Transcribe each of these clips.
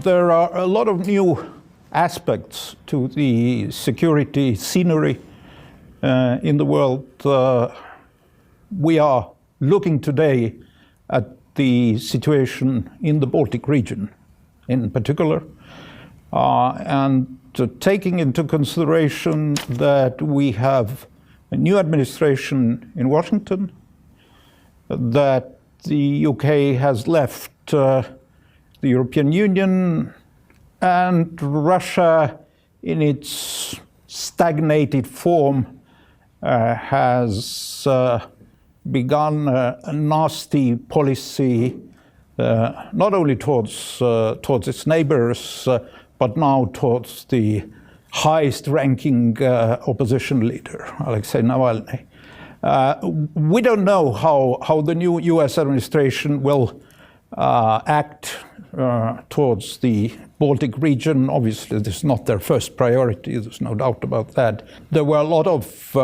there are a lot of new aspects to the security scenery in the world. We are looking today at the situation in the Baltic region in particular, and taking into consideration that we have a new administration in Washington, that the UK has left the European Union, and Russia in its stagnated form has begun a nasty policy not only towards its neighbors, but now towards the highest ranking opposition leader, Alexei Navalny. We don't know how the new US administration will act towards the Baltic region. Obviously, this is not their first priority, there's no doubt about that. There were a lot of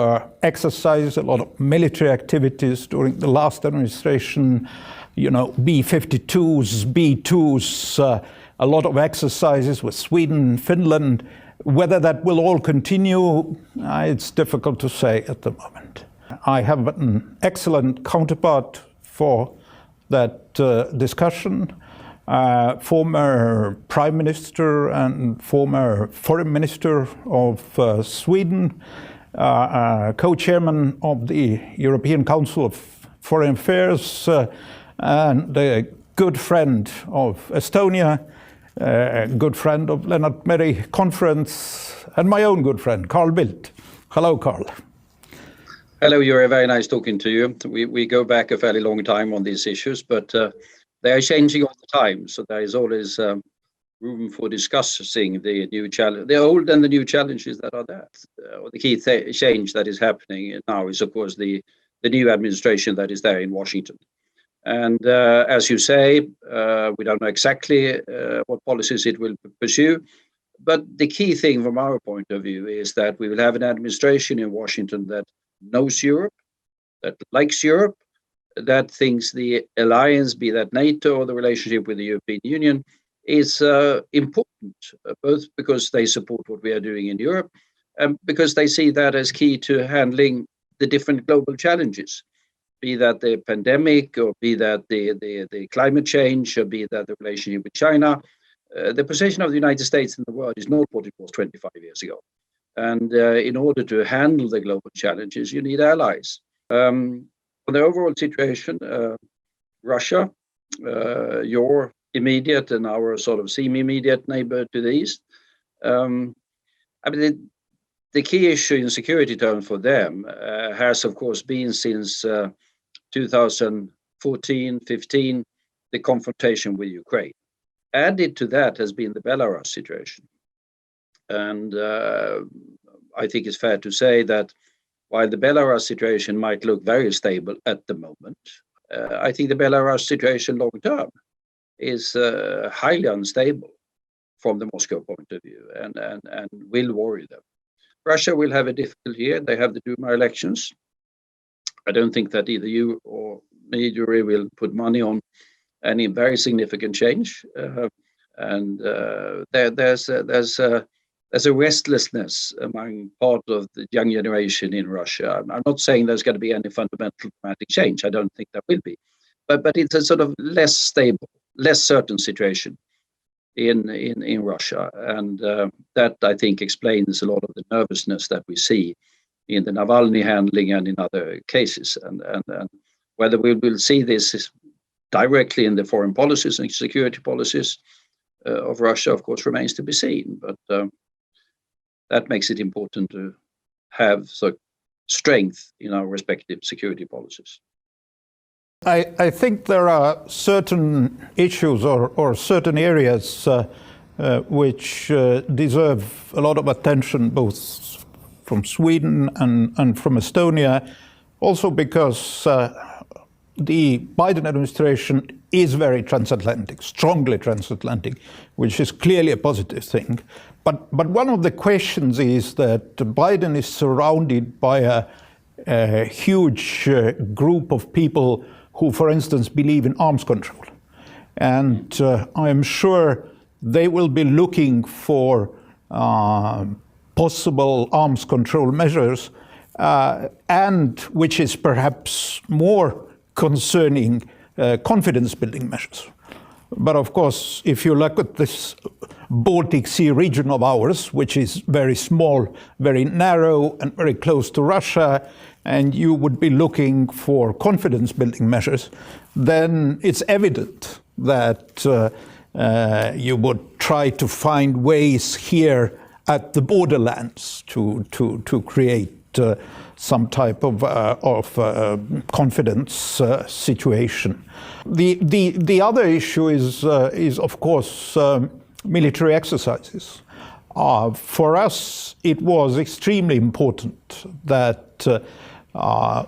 exercises, a lot of military activities during the last administration, you know, B-52s, B-2s, a lot of exercises with Sweden, Finland. Whether that will all continue, it's difficult to say at the moment. I have an excellent counterpart for that discussion, former Prime Minister and former Foreign Minister of Sweden, co-chairman of the European Council of Foreign Affairs, and a good friend of Estonia, a good friend of Lennart Meri Conference, and my own good friend, Carl Bildt. Hello, Carl. Hello, Jüri. Very nice talking to you. We go back a fairly long time on these issues, but they are changing all the time. So there is always room for discussing the new challenge, the old and the new challenges that are there. The key change that is happening now is, of course, the new administration that is there in Washington. And as you say, we don't know exactly what policies it will pursue. But the key thing from our point of view is that we will have an administration in Washington that knows Europe, that likes Europe, that thinks the alliance, be that NATO or the relationship with the European Union, is important, both because they support what we are doing in Europe and because they see that as key to handling the different global challenges, be that the pandemic or be that the climate change or be that the relationship with China. The position of the United States in the world is not what it was 25 years ago. And in order to handle the global challenges, you need allies. On the overall situation, Russia, your immediate and our sort of semi-immediate neighbor to the east, I mean, the key issue in security terms for them has, of course, been since 2014-15, the confrontation with Ukraine. Added to that has been the Belarus situation. And I think it's fair to say that while the Belarus situation might look very stable at the moment, I think the Belarus situation long term is highly unstable from the Moscow point of view and will worry them. Russia will have a difficult year. They have the Duma elections. I don't think that either you or me, Jüri, will put money on any very significant change. There's a restlessness among part of the young generation in Russia. I'm not saying there's going to be any fundamental dramatic change. I don't think there will be. But it's a sort of less stable, less certain situation in Russia. And that, I think, explains a lot of the nervousness that we see in the Navalny handling and in other cases. And whether we will see this directly in the foreign policies and security policies of Russia, of course, remains to be seen. But that makes it important to have strength in our respective security policies. I think there are certain issues or certain areas which deserve a lot of attention, both from Sweden and from Estonia, also because the Biden administration is very transatlantic, strongly transatlantic, which is clearly a positive thing. But one of the questions is that Biden is surrounded by a huge group of people who, for instance, believe in arms control. And I am sure they will be looking for possible arms control measures, and which is perhaps more concerning, confidence building measures. But of course, if you look at this Baltic Sea region of ours, which is very small, very narrow, and very close to Russia, and you would be looking for confidence building measures, then it's evident that you would try to find ways here at the borderlands to create some type of confidence situation. The other issue is of course military exercises. For us, it was extremely important that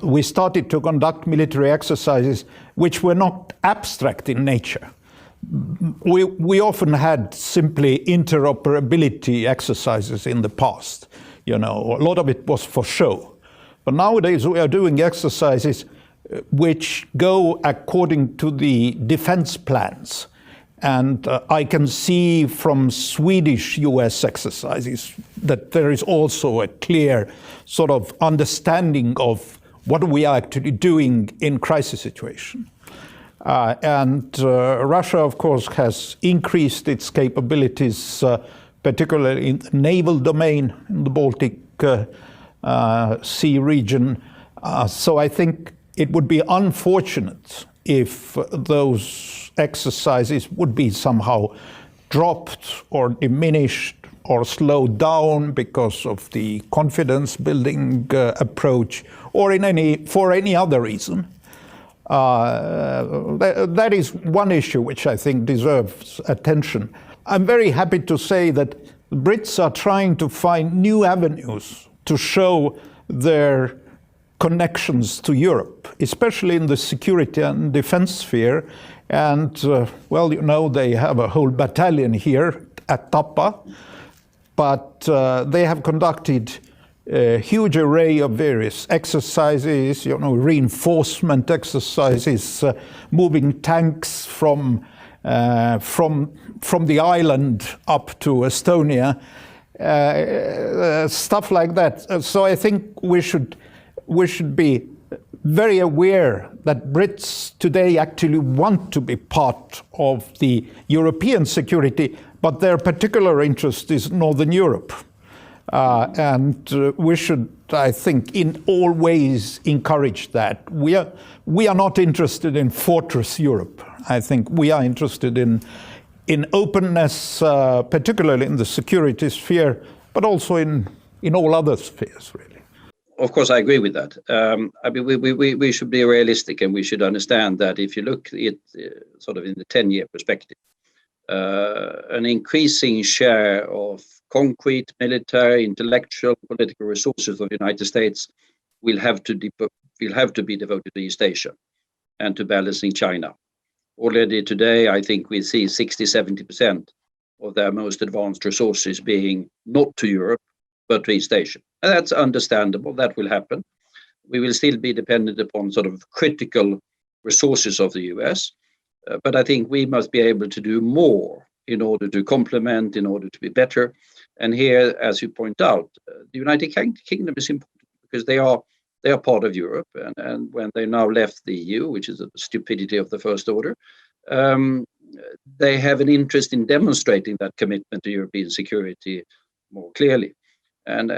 we started to conduct military exercises which were not abstract in nature. We often had simply interoperability exercises in the past. You know, a lot of it was for show. But nowadays we are doing exercises which go according to the defense plans. And I can see from Swedish-US exercises that there is also a clear sort of understanding of what we are actually doing in crisis situation. And Russia, of course, has increased its capabilities, particularly in the naval domain in the Baltic Sea region. So I think it would be unfortunate if those exercises would be somehow dropped or diminished or slowed down because of the confidence building approach or for any other reason. That is one issue which I think deserves attention. I'm very happy to say that the Brits are trying to find new avenues to show their connections to Europe, especially in the security and defense sphere. And, well, you know, they have a whole battalion here at Tapa, but they have conducted a huge array of various exercises, you know, reinforcement exercises, moving tanks from the island up to Estonia, stuff like that. So I think we should be very aware that Brits today actually want to be part of the European security, but their particular interest is Northern Europe. And we should, I think, in all ways encourage that. We are not interested in fortress Europe. I think we are interested in openness, particularly in the security sphere, but also in all other spheres, really. Of course, I agree with that. I mean, we should be realistic, and we should understand that if you look at it sort of in the 10-year perspective, an increasing share of concrete, military, intellectual, political resources of the United States will have to be devoted to East Asia and to balancing China. Already today, I think we see 60-70% of their most advanced resources being not to Europe, but to East Asia. And that's understandable. That will happen. We will still be dependent upon sort of critical resources of the US. But I think we must be able to do more in order to complement, in order to be better. And here, as you point out, the United Kingdom is important because they are part of Europe. And when they now left the EU, which is a stupidity of the first order, they have an interest in demonstrating that commitment to European security more clearly. And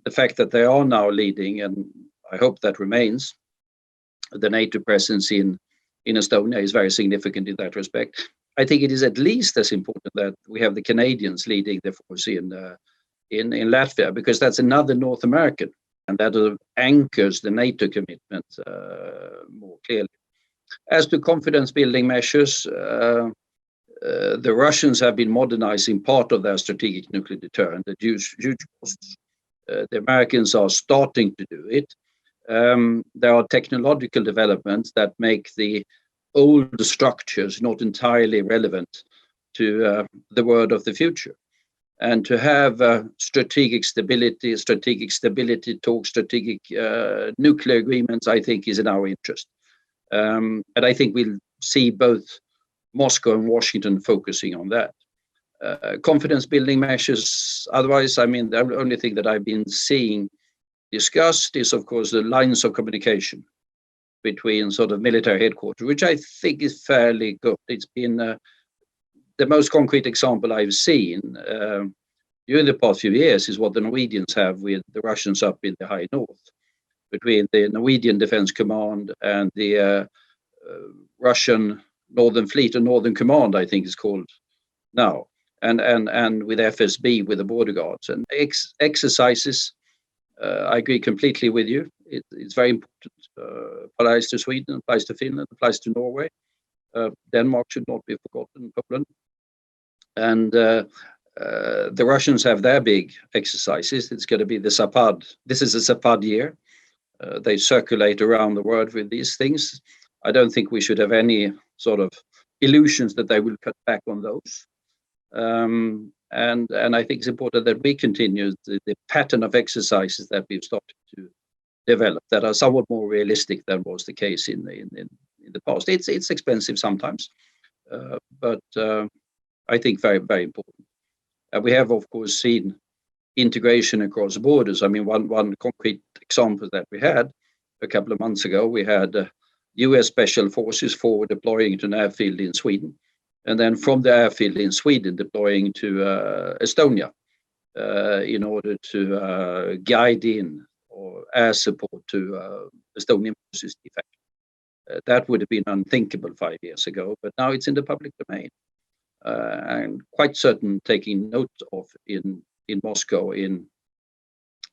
the fact that they are now leading, and I hope that remains, the NATO presence in Estonia is very significant in that respect. I think it is at least as important that we have the Canadians leading the force in Latvia, because that's another North American, and that anchors the NATO commitment more clearly. As to confidence-building measures, the Russians have been modernizing part of their strategic nuclear deterrent at huge costs. The Americans are starting to do it. There are technological developments that make the old structures not entirely relevant to the world of the future. And to have strategic stability talks, strategic nuclear agreements, I think is in our interest. And I think we'll see both Moscow and Washington focusing on that. confidence building measures. Otherwise, I mean, the only thing that I've been seeing discussed is, of course, the lines of communication between sort of military headquarters, which I think is fairly good. It's been the most concrete example I've seen during the past few years is what the Norwegians have with the Russians up in the high north, between the Norwegian Defense Command and the Russian Northern Fleet or Northern Command, I think it's called now, and with FSB, with the border guards and exercises. I agree completely with you. It's very important. Applies to Sweden, applies to Finland, applies to Norway. Denmark should not be forgotten, Poland. And the Russians have their big exercises. It's going to be the Zapad. This is a Zapad year. They circulate around the world with these things. I don't think we should have any sort of illusions that they will cut back on those. And I think it's important that we continue the pattern of exercises that we've started to develop that are somewhat more realistic than was the case in the past. It's expensive sometimes, but I think very, very important. We have, of course, seen integration across borders. I mean, one concrete example that we had a couple of months ago, we had US Special Forces forward deploying to an airfield in Sweden, and then from the airfield in Sweden deploying to Estonia in order to guide in or air support to Estonian forces. In fact, that would have been unthinkable 5 years ago, but now it's in the public domain, and quite certain taking note of in Moscow in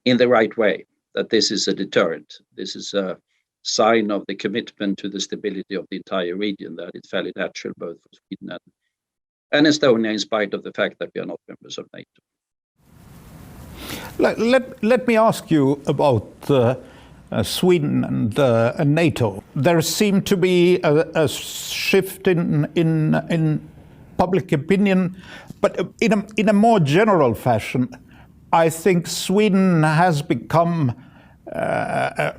the right way, that this is a deterrent. This is a sign of the commitment to the stability of the entire region, that it's fairly natural both for Sweden and Estonia, in spite of the fact that we are not members of NATO. Let me ask you about Sweden and NATO. There seemed to be a shift in public opinion, but in a more general fashion, I think Sweden has become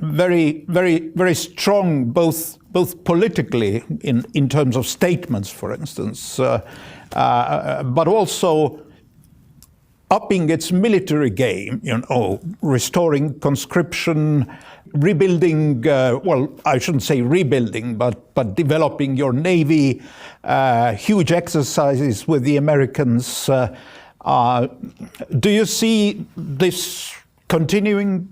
very, very, very strong, both politically in terms of statements, for instance, but also upping its military game, restoring conscription, rebuilding, well, I shouldn't say rebuilding, but developing your navy, huge exercises with the Americans. Do you see this continuing,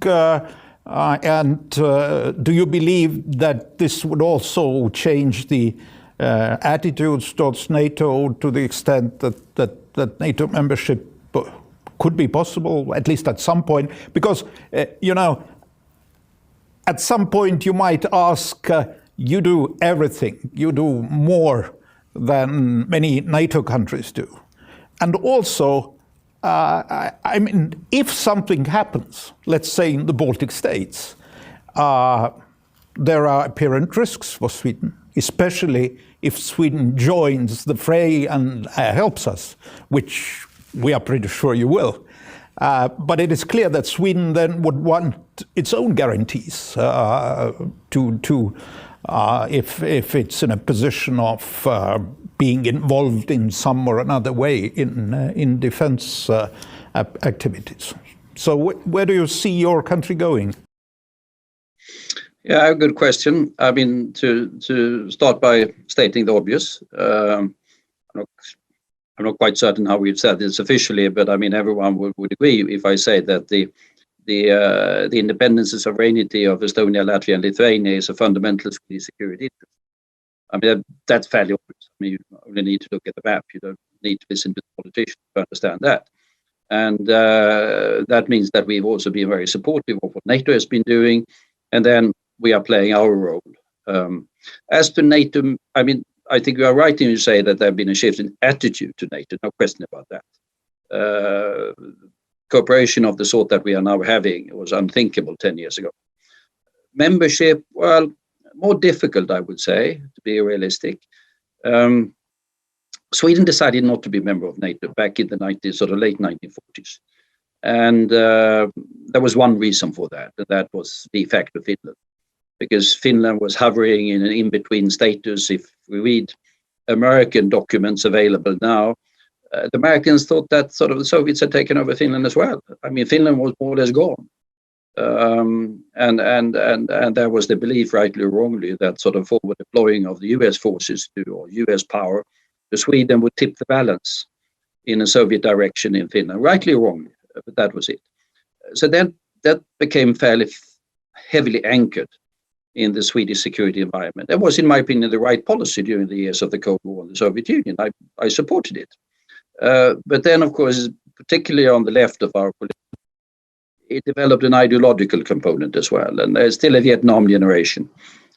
and do you believe that this would also change the attitudes towards NATO to the extent that NATO membership could be possible, at least at some point? Because, at some point you might ask, you do everything, you do more than many NATO countries do. And also, I mean, if something happens, let's say in the Baltic states, there are apparent risks for Sweden, especially if Sweden joins the fray and helps us, which we are pretty sure you will. But it is clear that Sweden then would want its own guarantees if it's in a position of being involved in some or another way in defense activities. So where do you see your country going? Yeah, a good question. I mean, to start by stating the obvious, I'm not quite certain how we've said this officially, but I mean, everyone would agree if I say that the independence and sovereignty of Estonia, Latvia, and Lithuania is a fundamental Swedish security interest. I mean, that's fairly obvious. I mean, you only need to look at the map. You don't need to listen to the politicians to understand that. And that means that we've also been very supportive of what NATO has been doing, and then we are playing our role. As to NATO, I mean, I think you are right when you say that there has been a shift in attitude to NATO, no question about that. Cooperation of the sort that we are now having was unthinkable 10 years ago. Membership, well, more difficult, I would say, to be realistic. Sweden decided not to be a member of NATO back in the late 1940s. And there was one reason for that, and that was de facto Finland. Because Finland was hovering in an in-between status. If we read American documents available now, The Americans thought that sort of the Soviets had taken over Finland as well. I mean, Finland was more or less gone. And there was the belief, rightly or wrongly, that sort of forward deploying of the US forces or US power to Sweden would tip the balance in a Soviet direction in Finland, rightly or wrongly, but that was it. So then that became fairly heavily anchored in the Swedish security environment. That was, in my opinion, the right policy during the years of the Cold War in the Soviet Union. I supported it. But then, of course, particularly on the left of our politics, it developed an ideological component as well. And there's still a Vietnam generation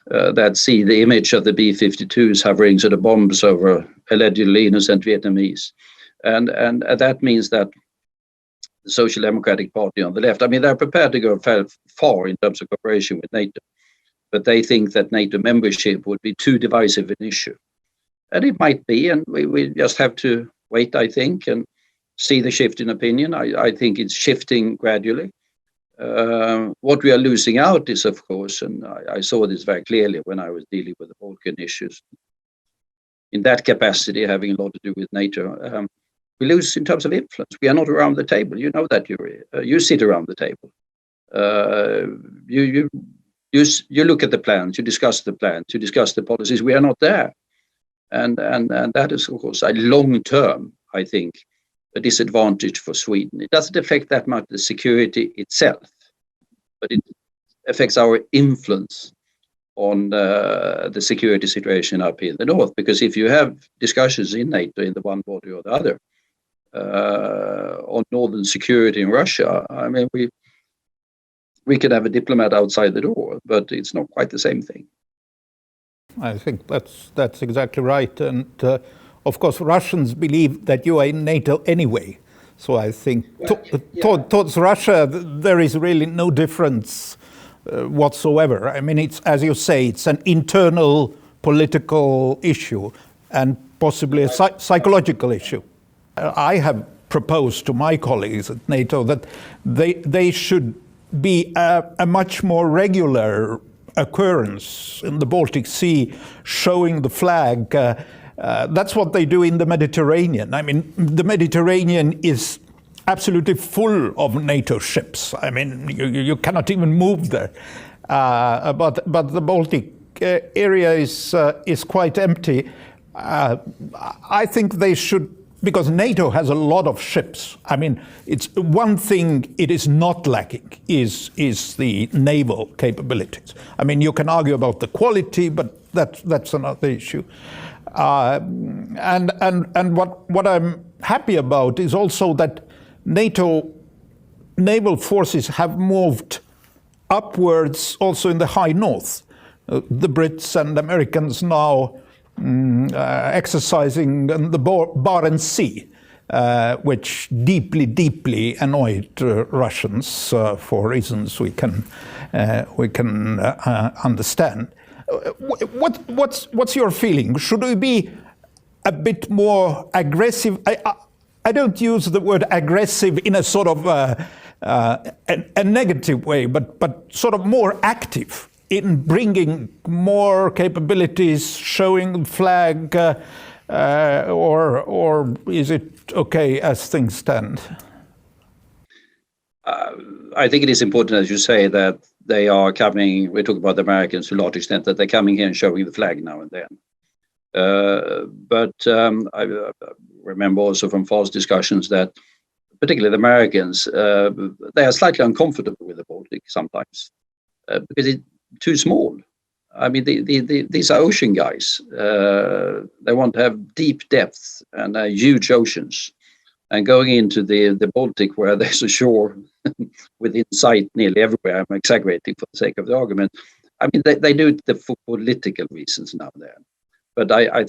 that see the image of the B-52s hovering sort of bombs over allegedly innocent Vietnamese. And that means that the Social Democratic Party on the left, I mean, they're prepared to go far in terms of cooperation with NATO, but they think that NATO membership would be too divisive an issue. And it might be, and we just have to wait, I think, and see the shift in opinion. I think it's shifting gradually. What we are losing out is, of course, and I saw this very clearly when I was dealing with the Balkan issues, in that capacity, having a lot to do with NATO, we lose in terms of influence. We are not around the table. You know that, Jüri. You sit around the table. You look at the plans, you discuss the plans, you discuss the policies. We are not there. And that is, of course, a long-term, I think, a disadvantage for Sweden. It doesn't affect that much the security itself, but it affects our influence on the security situation up here in the north. Because if you have discussions in NATO in the one body or the other on northern security in Russia, I mean, we can have a diplomat outside the door, but it's not quite the same thing. I think that's exactly right. And of course, Russians believe that you are in NATO anyway. So I think towards Russia, there is really no difference whatsoever. I mean, it's, as you say, it's an internal political issue and possibly a psychological issue. I have proposed to my colleagues at NATO that they should be a much more regular occurrence in the Baltic Sea, showing the flag. That's what they do in the Mediterranean. I mean, the Mediterranean is absolutely full of NATO ships. I mean, you cannot even move there. But the Baltic area is quite empty. I think they should, because NATO has a lot of ships. I mean, it's one thing it is not lacking is the naval capabilities. I mean, you can argue about the quality, but that's another issue. And what I'm happy about is also that NATO naval forces have moved upwards also in the high north. The Brits and Americans now exercising in the Barents Sea, which deeply annoyed Russians for reasons we can understand. What's your feeling? Should we be a bit more aggressive? I don't use the word aggressive in a sort of a negative way, but sort of more active in bringing more capabilities, showing the flag, or is it okay as things stand? I think it is important, as you say, that they are coming, we talk about the Americans to a large extent, that they're coming here and showing the flag now and then. But I remember also from past discussions that particularly the Americans, they are slightly uncomfortable with the Baltic sometimes because it's too small. I mean, these are ocean guys. They want to have deep depths and huge oceans. And going into the Baltic, where there's a shore within sight nearly everywhere, I'm exaggerating for the sake of the argument. I mean, they do it for political reasons now and then. But I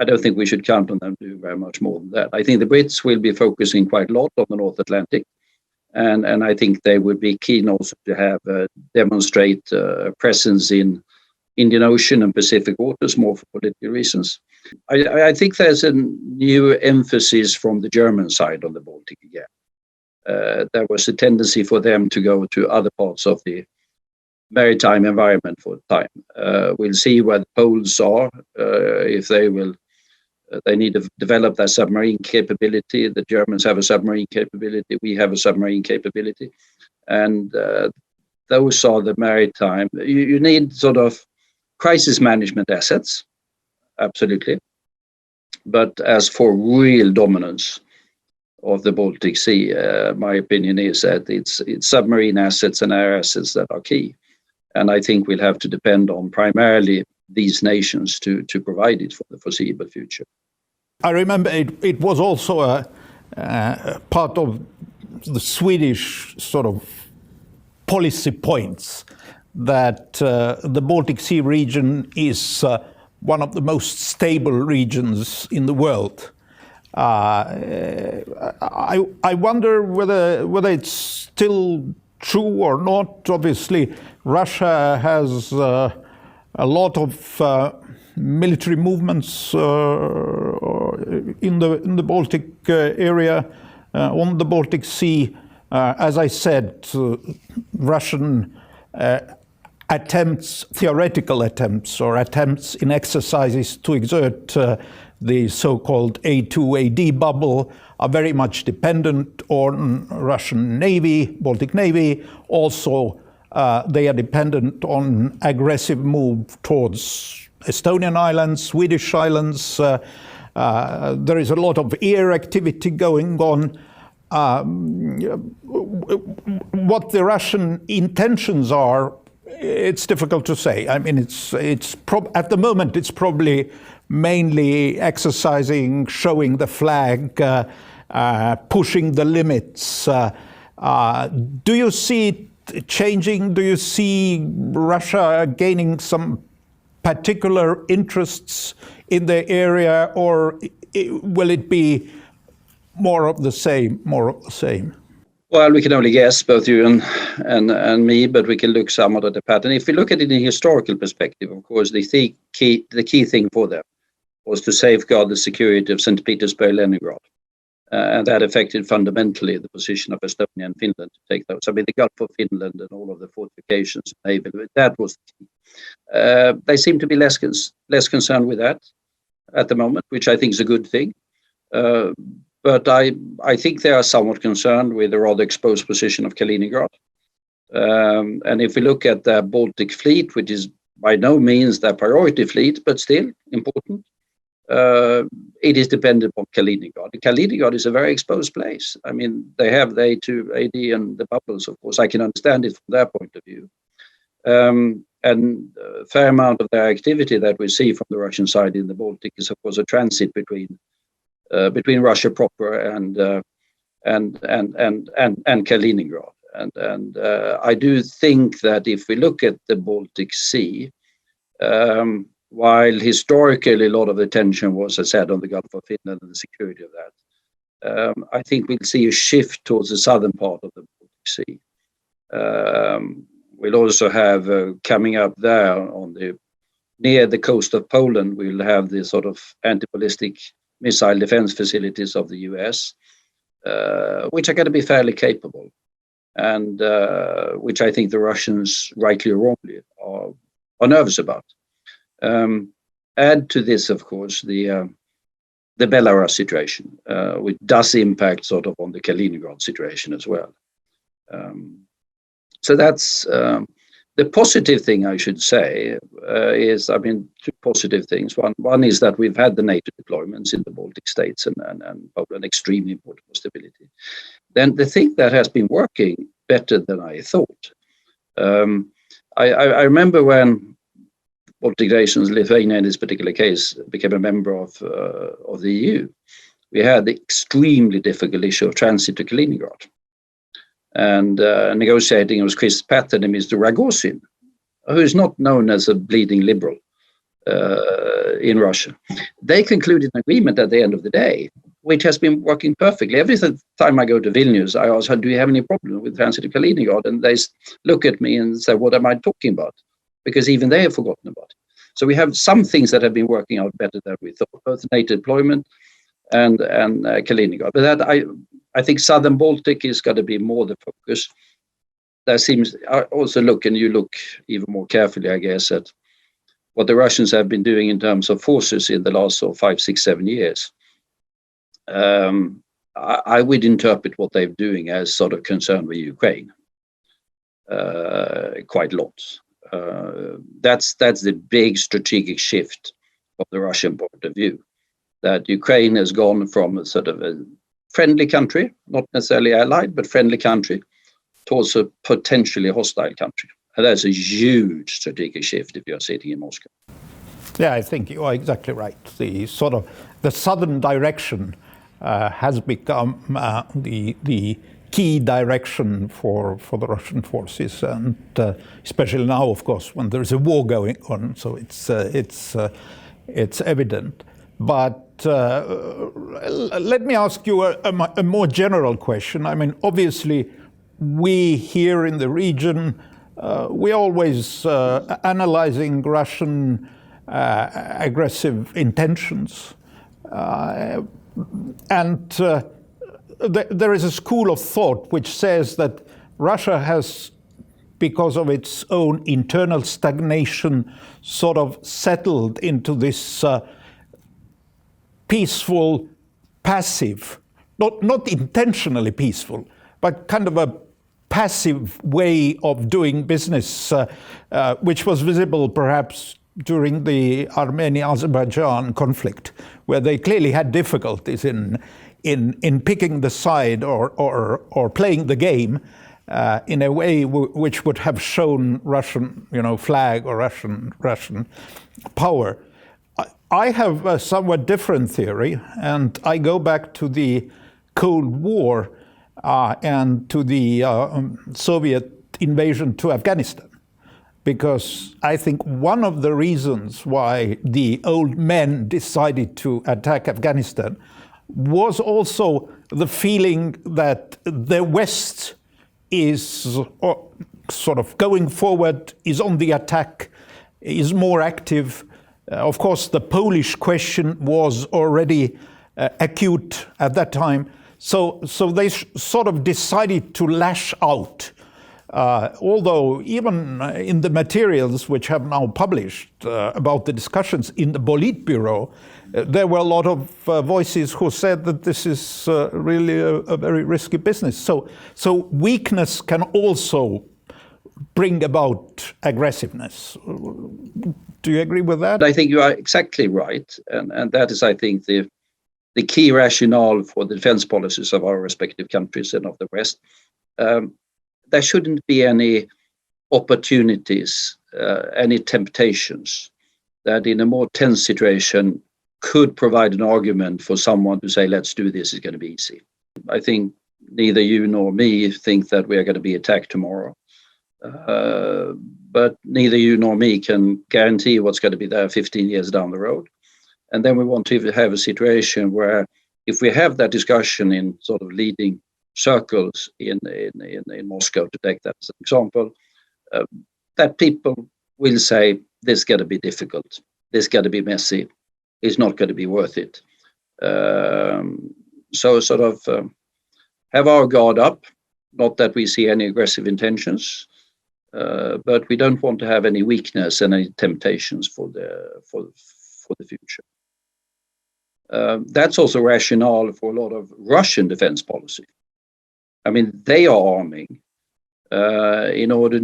don't think we should count on them to do very much more than that. I think the Brits will be focusing quite a lot on the North Atlantic. And I think they would be keen also to have demonstrate a presence in Indian Ocean and Pacific waters, more for political reasons. I think there's a new emphasis from the German side on the Baltic again. There was a tendency for them to go to other parts of the maritime environment for a time. We'll see where the Poles are, if they will They need to develop their submarine capability. The Germans have a submarine capability. We have a submarine capability. And those are the maritime. You need sort of crisis management assets, absolutely. But as for real dominance of the Baltic Sea, my opinion is that it's submarine assets and air assets that are key. And I think we'll have to depend on primarily these nations to provide it for the foreseeable future. I remember it was also a part of the Swedish sort of policy points that the Baltic Sea region is one of the most stable regions in the world. I wonder whether it's still true or not. Obviously, Russia has a lot of military movements in the Baltic area, on the Baltic Sea. As I said, Russian theoretical attempts or attempts in exercises to exert the so-called A2AD bubble are very much dependent on Russian Navy, Baltic Navy. Also, they are dependent on aggressive move towards Estonian islands, Swedish islands. There is a lot of air activity going on. What the Russian intentions are, it's difficult to say. I mean, at the moment, it's probably mainly exercising, showing the flag, pushing the limits. Do you see it changing? Do you see Russia gaining some particular interests in the area, or will it be more of the same, Well, we can only guess, both you and me, but we can look somewhat at the pattern. If we look at it in a historical perspective, of course, the key thing for them was to safeguard the security of St. Petersburg, Leningrad. And that affected fundamentally the position of Estonia and Finland to take those. I mean, the Gulf of Finland and all of the fortifications, that was the key. They seem to be less concerned with that at the moment, which I think is a good thing. But I think they are somewhat concerned with the rather exposed position of Kaliningrad. And if we look at the Baltic Fleet, which is by no means their priority fleet, but still important, it is dependent on Kaliningrad. Kaliningrad is a very exposed place. I mean, they have the A2AD and the bubbles, of course. I can understand it from their point of view. And a fair amount of their activity that we see from the Russian side in the Baltic is, of course, a transit between Russia proper and Kaliningrad. And I do think that if we look at the Baltic Sea, while historically a lot of the tension was, as I said, on the Gulf of Finland and the security of that, I think we'll see a shift towards the southern part of the Baltic Sea. We'll also have coming up there near the coast of Poland, we'll have the sort of anti-ballistic missile defense facilities of the US, which are going to be fairly capable, and which I think the Russians, rightly or wrongly, are nervous about. Add to this, of course, the Belarus situation, which does impact sort of on the Kaliningrad situation as well. So that's the positive thing, I should say, is, I mean, two positive things. One is that we've had the NATO deployments in the Baltic states and Poland, extremely important for stability. Then the thing that has been working better than I thought. I remember when Baltic nations, Lithuania in this particular case, became a member of the EU, we had the extremely difficult issue of transit to Kaliningrad. And negotiating was Chris Patten and Mr. Rogozin, who is not known as a bleeding liberal in Russia. They concluded an agreement at the end of the day, which has been working perfectly. Every time I go to Vilnius, I ask, do you have any problem with transit to Kaliningrad? And they look at me and say, what am I talking about? Because even they have forgotten about it. So we have some things that have been working out better than we thought, both NATO deployment and Kaliningrad. But that I think Southern Baltic is going to be more the focus. There seems, I also look, and you look even more carefully, I guess, at what the Russians have been doing in terms of forces in the last 5, 6, 7 years, I would interpret what they're doing as sort of concerned with Ukraine quite a lot. That's the big strategic shift of the Russian point of view, that Ukraine has gone from a sort of a friendly country, not necessarily allied, but friendly country, towards a potentially hostile country. And that's a huge strategic shift if you're sitting in Moscow. Yeah, I think you are exactly right. The southern direction has become the key direction for the Russian forces, and especially now, of course, when there is a war going on. So it's evident. But let me ask you a more general question. I mean, obviously, we here in the region, we're always analyzing Russian aggressive intentions. There is a school of thought which says that Russia has, because of its own internal stagnation, sort of settled into this peaceful, passive, not intentionally peaceful, but kind of a passive way of doing business, which was visible perhaps during the Armenia-Azerbaijan conflict, where they clearly had difficulties in picking the side or playing the game in a way which would have shown Russian, flag or Russian power. I have a somewhat different theory, and I go back to the Cold War and to the Soviet invasion to Afghanistan, because I think one of the reasons why the old men decided to attack Afghanistan was also the feeling that the West is sort of going forward, is on the attack, is more active. Of course, the Polish question was already acute at that time. So they sort of decided to lash out. Although even in the materials which have now published about the discussions in the Politburo, there were a lot of voices who said that this is really a very risky business. So weakness can also bring about aggressiveness. Do you agree with that? I think you are exactly right. And that is, I think, the key rationale for the defense policies of our respective countries and of the West. There shouldn't be any opportunities, any temptations that in a more tense situation could provide an argument for someone to say, let's do this, it's going to be easy. I think neither you nor me think that we are going to be attacked tomorrow. But neither you nor me can guarantee what's going to be there 15 years down the road. And then we want to have a situation where if we have that discussion in sort of leading circles in Moscow, to take that as an example, that people will say, this is going to be difficult, this is going to be messy, it's not going to be worth it. So sort of have our guard up, not that we see any aggressive intentions, but we don't want to have any weakness and any temptations for the future. That's also rationale for a lot of Russian defense policy. I mean, they are arming in order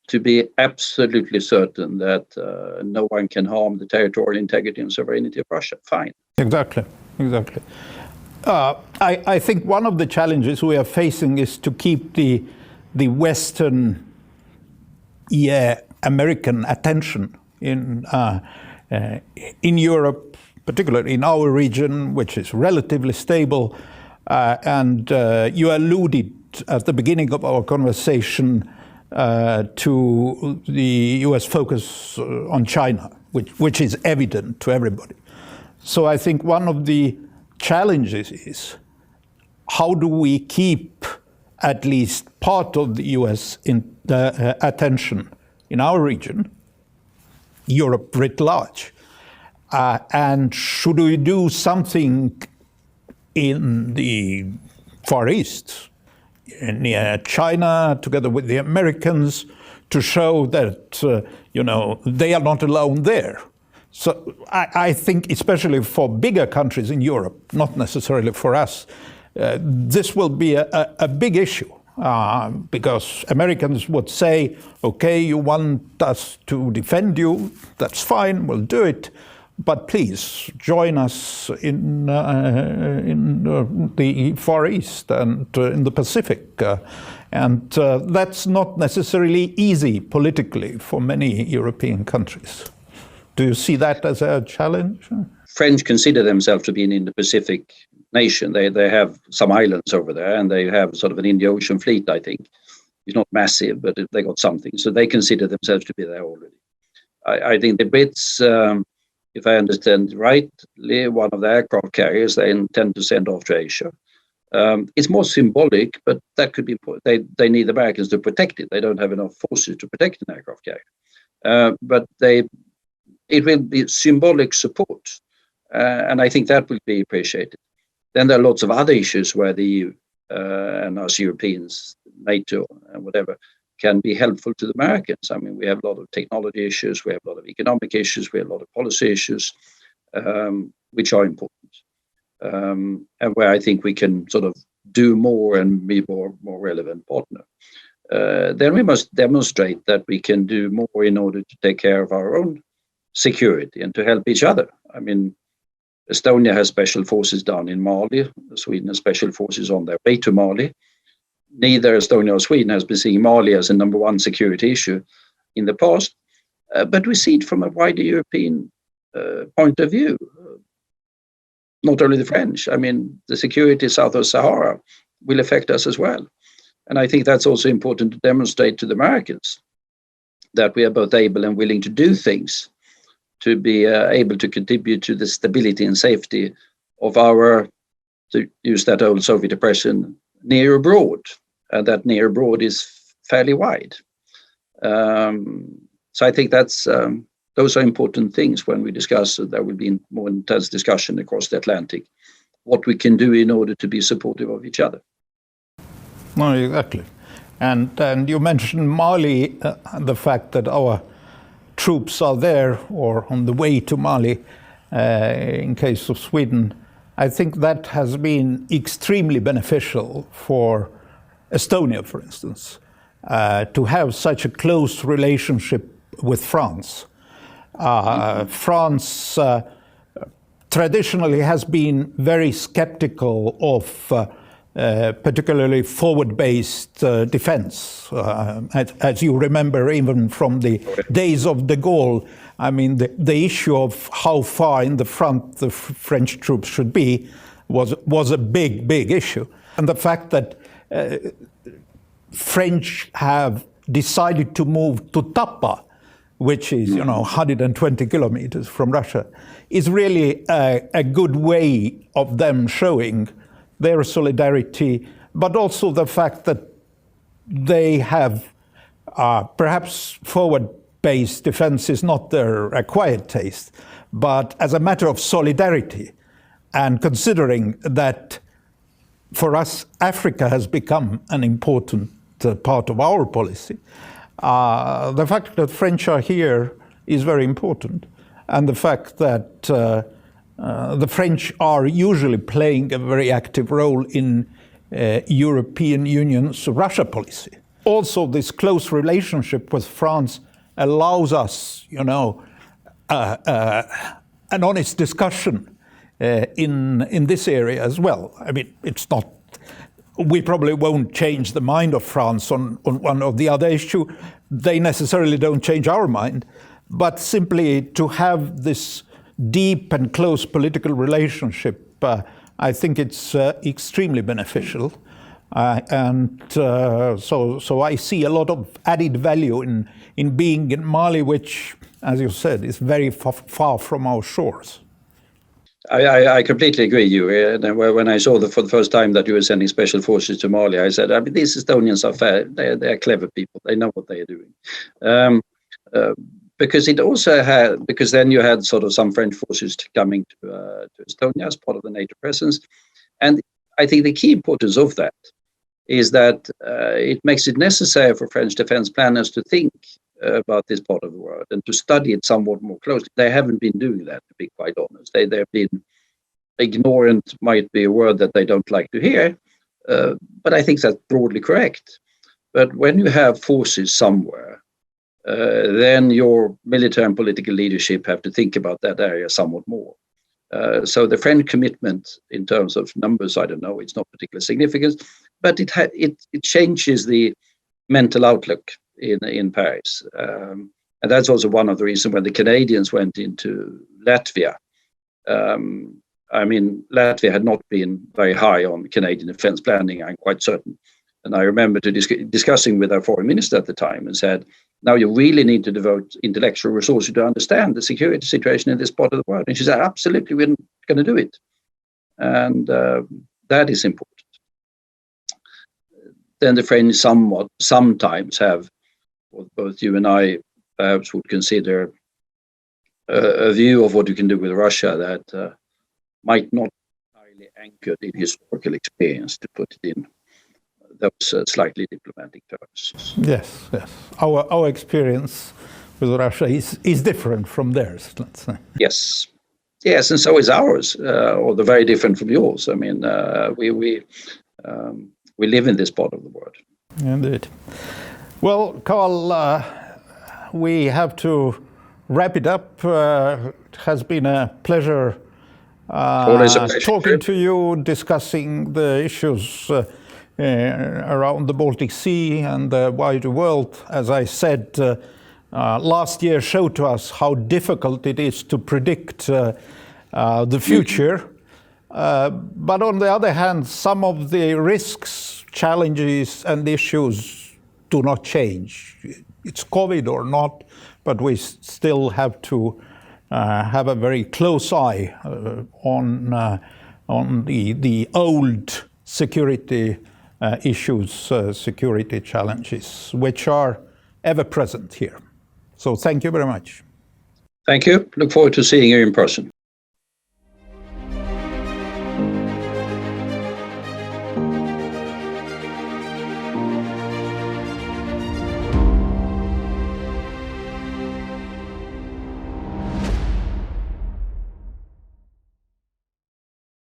to be absolutely certain that no one can harm the territorial integrity and sovereignty of Russia. Fine. Exactly. I think one of the challenges we are facing is to keep the Western, American attention in Europe, particularly in our region, which is relatively stable. And you alluded at the beginning of our conversation to the US focus on China, which is evident to everybody. So I think one of the challenges is how do we keep at least part of the US attention in our region, Europe writ large, and should we do something in the Far East, near China, together with the Americans, to show that they are not alone there. So I think, especially for bigger countries in Europe, not necessarily for us, this will be a big issue. Because Americans would say, okay, you want us to defend you, that's fine, we'll do it, but please join us in the Far East and in the Pacific. And that's not necessarily easy politically for many European countries. Do you see that as a challenge? French consider themselves to be an Indo-Pacific nation. They have some islands over there, and they have sort of an Indian Ocean fleet, I think. It's not massive, but they got something. So they consider themselves to be there already. I think the Brits, if I understand rightly, one of the aircraft carriers they intend to send off to Asia. It's more symbolic, but that could be, they need the Americans to protect it. They don't have enough forces to protect an aircraft carrier. But it will be symbolic support. And I think that will be appreciated. Then there are lots of other issues where the EU and us Europeans, NATO and whatever, can be helpful to the Americans. I mean, we have a lot of technology issues, we have a lot of economic issues, we have a lot of policy issues, which are important. And where I think we can sort of do more and be more relevant partner. Then we must demonstrate that we can do more in order to take care of our own security and to help each other. I mean, Estonia has special forces down in Mali. Sweden has special forces on their way to Mali. Neither Estonia or Sweden has been seeing Mali as a number one security issue in the past, but we see it from a wider European point of view. Not only the French, I mean, the security south of Sahara will affect us as well. And I think that's also important to demonstrate to the Americans that we are both able and willing to do things to be able to contribute to the stability and safety of our, to use that old Soviet expression, near abroad. And that near abroad is fairly wide. So I think that's those are important things when we discuss. There will be more intense discussion across the Atlantic, what we can do in order to be supportive of each other. No, exactly. And you mentioned Mali, the fact that our troops are there or on the way to Mali, in case of Sweden. I think that has been extremely beneficial for Estonia, for instance, to have such a close relationship with France. France traditionally has been very skeptical of particularly forward-based defense. As you remember, even from the days of de Gaulle, I mean, the issue of how far in the front the French troops should be was a big issue. And the fact that French have decided to move to Tapa, which is 120 kilometers from Russia, is really a good way of them showing their solidarity, but also the fact that they have perhaps forward-based defense is not their acquired taste, but as a matter of solidarity, and considering that for us, Africa has become an important part of our policy, the fact that French are here is very important, and the fact that the French are usually playing a very active role in European Union's Russia policy. Also, this close relationship with France allows us, an honest discussion in this area as well. I mean, it's not. We probably won't change the mind of France on one or the other issue. They necessarily don't change our mind, but simply to have this deep and close political relationship, I think it's extremely beneficial. So I see a lot of added value in being in Mali, which, as you said, is very far from our shores. I completely agree, Jüri. When I saw for the first time that you were sending special forces to Mali, I said, I mean, these Estonians are fair. They're clever people. They know what they are doing. Because it also had, because then you had sort of some French forces coming to Estonia as part of the NATO presence. And I think the key importance of that is that it makes it necessary for French defense planners to think about this part of the world and to study it somewhat more closely. They haven't been doing that, to be quite honest. They've been ignorant, might be a word that they don't like to hear, but I think that's broadly correct. But when you have forces somewhere, then your military and political leadership have to think about that area somewhat more. So the French commitment in terms of numbers, I don't know, it's not particularly significant, but it changes the mental outlook in Paris. And that's also one of the reasons when the Canadians went into Latvia. I mean, Latvia had not been very high on Canadian defense planning, I'm quite certain. And I remember discussing with our foreign minister at the time and said, now you really need to devote intellectual resources to understand the security situation in this part of the world. And she said, absolutely, we're going to do it. And that is important. Then the French sometimes have, what both you and I perhaps would consider a view of what you can do with Russia that might not be highly anchored in historical experience, to put it in those slightly diplomatic terms. Yes. Our experience with Russia is different from theirs, let's say. Yes, and so is ours, although very different from yours. I mean, we live in this part of the world. Indeed. Well, Carl, we have to wrap it up. It has been a pleasure, talking to you, discussing the issues around the Baltic Sea and the wider world. As I said, last year showed to us how difficult it is to predict the future. But on the other hand, some of the risks, challenges and issues do not change. It's COVID or not, but we still have to have a very close eye on the old security issues, security challenges, which are ever present here. So thank you very much. Thank you. Look forward to seeing you in person.